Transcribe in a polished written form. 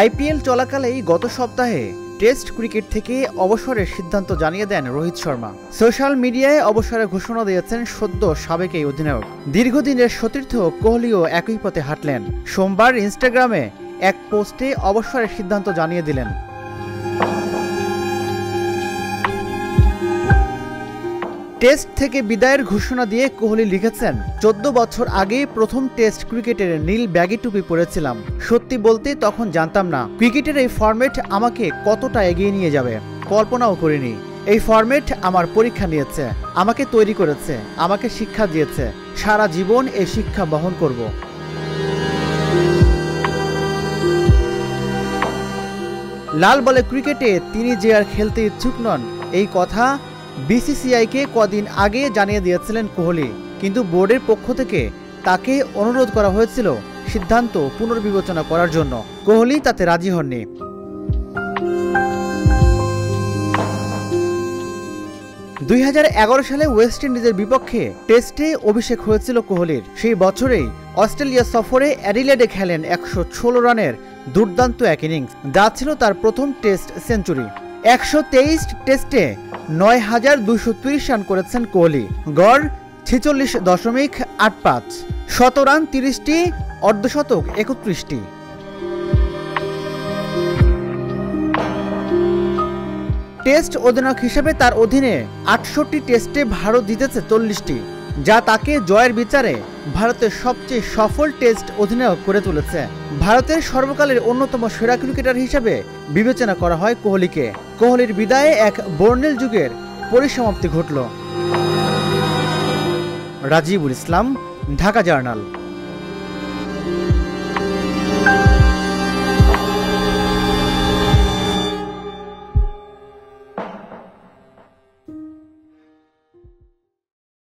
IPL চলাকালেই গত সপ্তাহে test cricket থেকে অবসরের সিদ্ধান্ত জানিয়ে দেন রোহিত শর্মা। সোশ্যাল মিডিয়ায় অবসরের ঘোষণা দিয়েছেন সদ্য সাবেক এই অধিনায়ক। দীর্ঘদিনের সতীর্থ কোহলিও একই পথে হাঁটলেন। সোমবার ইনস্টাগ্রামে এক পোস্টে অবসরের সিদ্ধান্ত জানিয়ে দিলেন। টেস্ট থেকে বিদায়ের ঘোষণা দিয়ে কোহলি লিখেছেন, 14 বছর আগে প্রথম টেস্ট ক্রিকেটের নীল ব্যাগি টুপি পরেছিলাম। সত্যি বলতে তখন জানতাম না ক্রিকেটের এই ফরম্যাট আমাকে কতটা এগিয়ে নিয়ে যাবে। কল্পনাও করিনি। এই ফরম্যাট আমার পরীক্ষা নিয়েছে, আমাকে তৈরি করেছে, আমাকে শিক্ষা দিয়েছে। সারা জীবন এই শিক্ষা বহন করব। লাল বলে ক্রিকেটে তিনি যে আর খেলতে ইচ্ছুক নন, এই কথা বিসিসিআইকে কদিন আগে জানিয়ে দিয়েছিলেন কোহলি, কিন্তু বোর্ডের পক্ষ থেকে তাকে অনুরোধ করা হয়েছিল সিদ্ধান্ত পুনর্বিবেচনা করার জন্য। কোহলি তাতে রাজি হননি। (2011) সালে ওয়েস্ট ইন্ডিজের বিপক্ষে টেস্টে অভিষেক হয়েছিল কোহলির। সেই বছরেই অস্ট্রেলিয়া সফরে অ্যাডিলেডে খেলেন 116 রানের দুর্দান্ত এক ইনিংস, যা ছিল তার প্রথম টেস্ট সেঞ্চুরি। 123 টেস্টে 9,230 রান করেছেন কোহলি, গড় 46.85, 100 রান 30টি, অর্ধশতক 31টি। টেস্ট অধিনায়ক হিসেবে তার অধীনে 68 টেস্টে ভারত জিতেছে 40টি, যা তাকে জয়ের বিচারে ভারতের সবচেয়ে সফল টেস্ট অধিনায়ক করে তুলেছে। ভারতের সর্বকালের অন্যতম সেরা ক্রিকেটার হিসেবে বিবেচনা করা হয় কোহলিকে। কোহলির বিদায়ে এক বর্ণিল যুগের পরিসমাপ্তি ঘটল। রাজিবুল ইসলাম, ঢাকা জার্নাল।